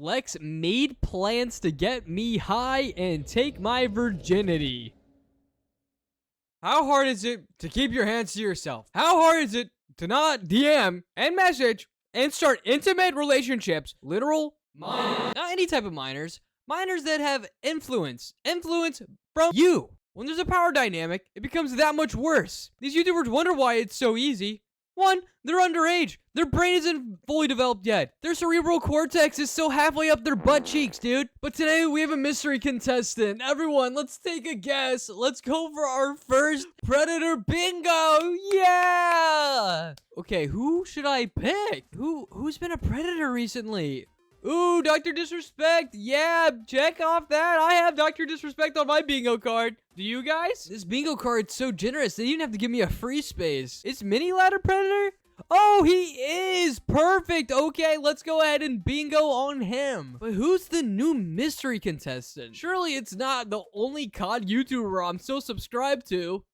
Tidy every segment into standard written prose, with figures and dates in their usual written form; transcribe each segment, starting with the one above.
Lex made plans to get me high and take my virginity. How hard is it to keep your hands to yourself? How hard is it to not DM and message and start intimate relationships? Literal minors. Not any type of minors. Minors that have influence. Influence from you. When there's a power dynamic, it becomes that much worse. These YouTubers wonder why it's so easy. One, they're underage. Their brain isn't fully developed yet. Their cerebral cortex is still halfway up their butt cheeks, dude. But today we have a mystery contestant. Everyone, let's take a guess. Let's go for our first Predator bingo. Yeah! Okay, who should I pick? Who's been a Predator recently? Ooh, Dr. Disrespect. Yeah, check off that. I have Dr. Disrespect on my bingo card. Do you guys? This bingo card's so generous. They didn't have to give me a free space. Is Mini Ladder Predator? Oh, he is. Perfect. Okay, let's go ahead and bingo on him. But who's the new mystery contestant? Surely it's not the only COD YouTuber I'm still subscribed to.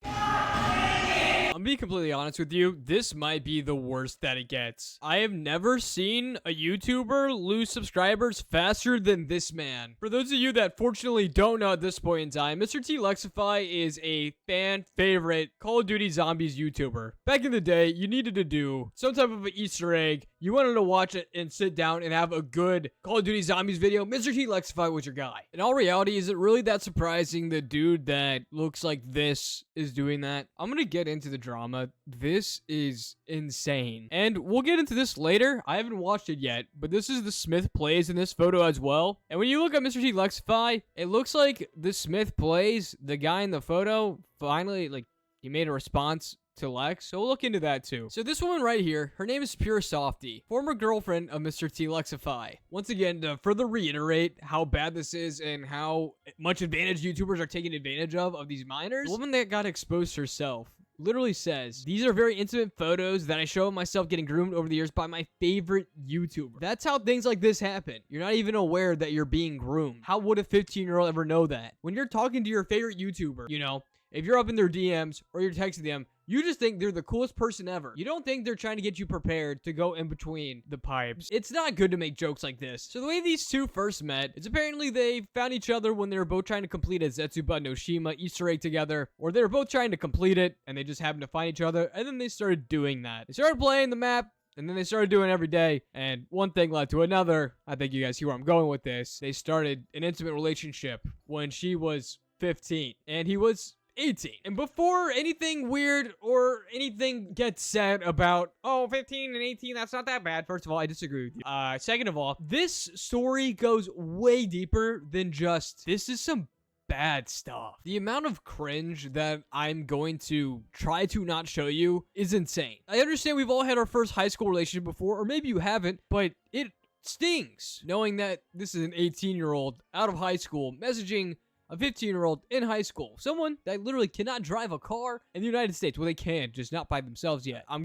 I'm being completely honest with you, this might be the worst that it gets. I have never seen a YouTuber lose subscribers faster than this man. For those of you that fortunately don't know at this point in time, Mr. TLexify is a fan favorite Call of Duty Zombies YouTuber. Back in the day, you needed to do some type of an Easter egg. You wanted to watch it and sit down and have a good Call of Duty Zombies video. Mr. TLexify was your guy. In all reality, is it really that surprising the dude that looks like this is doing that? I'm gonna get into the drama. This is insane. And we'll get into this later. I haven't watched it yet, but this is the Smith Plays in this photo as well. And when you look at Mr. TLexify, it looks like the Smith Plays, the guy in the photo, finally, like, he made a response to Lex, so we'll look into that too. So this woman right here, her name is Pure Softy, former girlfriend of Mr. TLexify. Once again, to further reiterate how bad this is and how much advantage YouTubers are taking advantage of these minors, the woman that got exposed herself literally says, "These are very intimate photos that I show of myself getting groomed over the years by my favorite YouTuber." That's how things like this happen. You're not even aware that you're being groomed. How would a 15-year-old ever know that? When you're talking to your favorite YouTuber, you know, if you're up in their DMs or you're texting them, you just think they're the coolest person ever. You don't think they're trying to get you prepared to go in between the pipes. It's not good to make jokes like this. So the way these two first met is apparently they found each other when they were both trying to complete a Zetsuba no Shima Easter egg together, or they were both trying to complete it and they just happened to find each other, and then they started doing that. They started playing the map, and then they started doing it every day, and one thing led to another. I think you guys see where I'm going with this. They started an intimate relationship when she was 15 and he was 18. And before anything weird or anything gets said about, oh, 15 and 18, that's not that bad. First of all, I disagree with you. Second of all, this story goes way deeper than just, this is some bad stuff. The amount of cringe that I'm going to try to not show you is insane. I understand we've all had our first high school relationship before, or maybe you haven't, but it stings knowing that this is an 18-year-old out of high school messaging a 15-year-old in high school. Someone that literally cannot drive a car in the United States. Well, they can, just not by themselves yet. I'm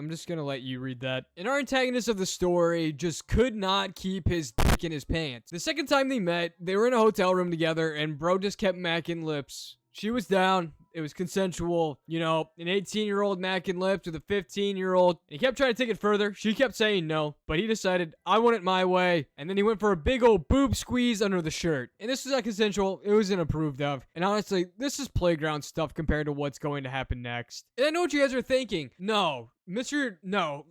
just gonna let you read that. And our antagonist of the story just could not keep his dick in his pants. The second time they met, they were in a hotel room together, and bro just kept macking lips. She was down. It was consensual, you know, an 18-year-old macking lips with a 15-year-old. He kept trying to take it further. She kept saying no, but he decided, I want it my way. And then he went for a big old boob squeeze under the shirt. And this was not consensual. It wasn't approved of. And honestly, this is playground stuff compared to what's going to happen next. And I know what you guys are thinking. No,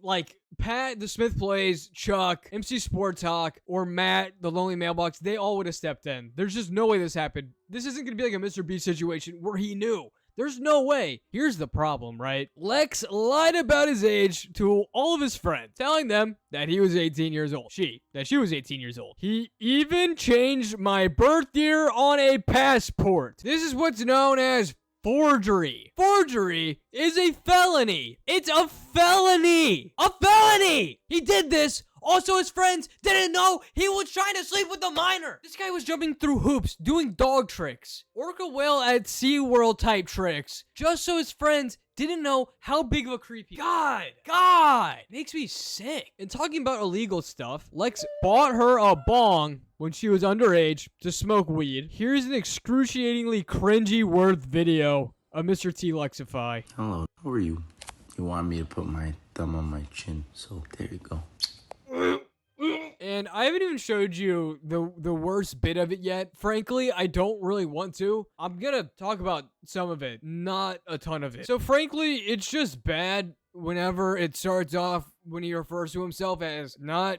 like Pat, the Smith Plays, Chuck, MC Sport Talk, or Matt, the Lonely Mailbox, they all would have stepped in. There's just no way this happened. This isn't going to be like a Mr. Beast situation where he knew. There's no way. Here's the problem, right? Lex lied about his age to all of his friends, telling them that he was 18 years old. She was 18 years old. He even changed my birth year on a passport. This is what's known as forgery. Forgery is a felony. It's a felony. A felony! He did this. Also, his friends didn't know he was trying to sleep with a minor. This guy was jumping through hoops, doing dog tricks, orca whale at SeaWorld type tricks, just so his friends didn't know how big of a creep he was. God, makes me sick. And talking about illegal stuff, Lex bought her a bong when she was underage to smoke weed. Here's an excruciatingly cringy worth video of Mr. TLexify. Hello, how are you? You want me to put my thumb on my chin, so there you go. And And I haven't even showed you the worst bit of it yet. Frankly, I don't really want to. I'm gonna talk about some of it, not a ton of it. So frankly, it's just bad whenever it starts off when he refers to himself as not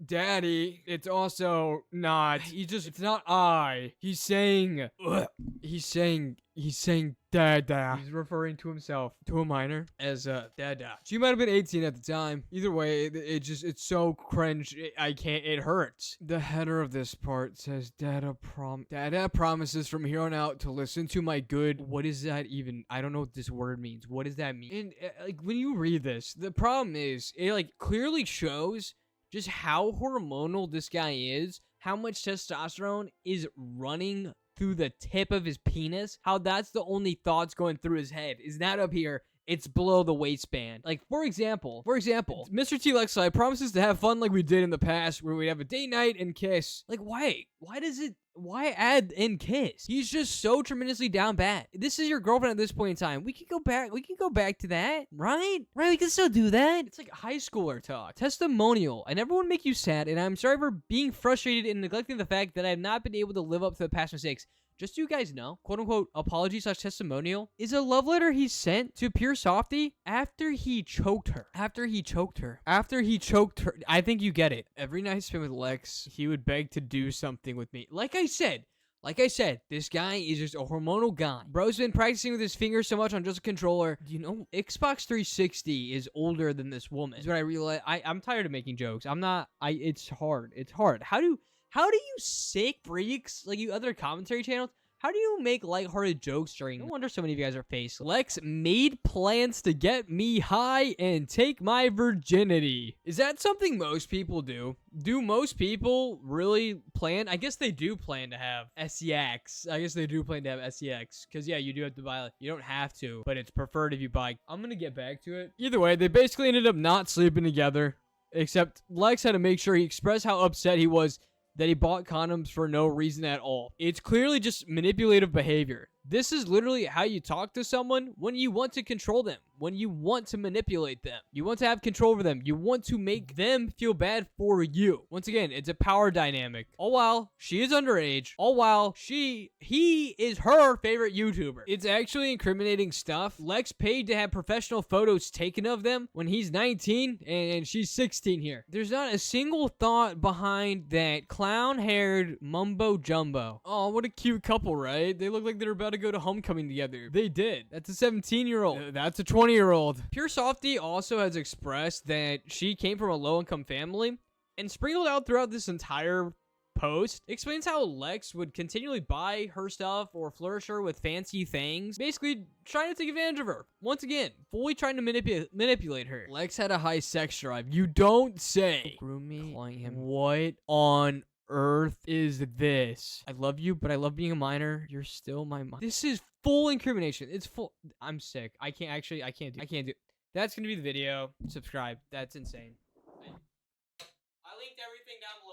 daddy. It's also not. It's not I. He's saying dada. He's referring to himself, to a minor, as dada. She might have been 18 at the time. Either way, it's so cringe. It hurts. The header of this part says dada promises from here on out to listen to my good. What is that even? I don't know what this word means. What does that mean? And like when you read this, the problem is it like clearly shows just how hormonal this guy is, how much testosterone is running through the tip of his penis, how that's the only thoughts going through his head. Is not up here. It's below the waistband. Like, for example, Mr. TLexify promises to have fun like we did in the past, where we have a date night and kiss. Like, why add and kiss? He's just so tremendously down bad. This is your girlfriend at this point in time. We can go back to that, right? Right, we can still do that. It's like high schooler talk. Testimonial. I never want to make you sad, and I'm sorry for being frustrated and neglecting the fact that I have not been able to live up to the past mistakes. Just so you guys know, quote-unquote apology/testimonial is a love letter he sent to Pure Softy after he choked her. I think you get it. Every night I spent with Lex, he would beg to do something with me. Like I said, this guy is just a hormonal guy. Bro's been practicing with his fingers so much on just a controller. You know, Xbox 360 is older than this woman. Is what I realize. I'm tired of making jokes. It's hard. How do you sick freaks, like you other commentary channels, how do you make lighthearted jokes during? No wonder so many of you guys are faceless. Lex made plans to get me high and take my virginity. Is that something most people do? Do most people really plan? I guess they do plan to have sex. Because, yeah, you do have to buy, you don't have to, but it's preferred if you buy. I'm going to get back to it. Either way, they basically ended up not sleeping together, except Lex had to make sure he expressed how upset he was that he bought condoms for no reason at all. It's clearly just manipulative behavior. This is literally how you talk to someone when you want to control them, when you want to manipulate them. You want to have control over them. You want to make them feel bad for you. Once again, it's a power dynamic. All while she is underage. All while he is her favorite YouTuber. It's actually incriminating stuff. Lex paid to have professional photos taken of them when he's 19 and she's 16 here. There's not a single thought behind that clown-haired mumbo jumbo. Oh, what a cute couple, right? They look like they're about to go to homecoming together. They did. That's a 17-year-old. That's a 20-year-old. Pure Softy also has expressed that she came from a low-income family, and sprinkled out throughout this entire post explains how Lex would continually buy her stuff or flourish her with fancy things, basically trying to take advantage of her. Once again, fully trying to manipulate her. Lex had a high sex drive. You don't say. Groom me. What on earth is this? I love you, but I love being a minor. You're still my minor. This is full incrimination. It's full. I'm sick. I can't do. That's gonna be the video. Subscribe. That's insane. I linked everything down below.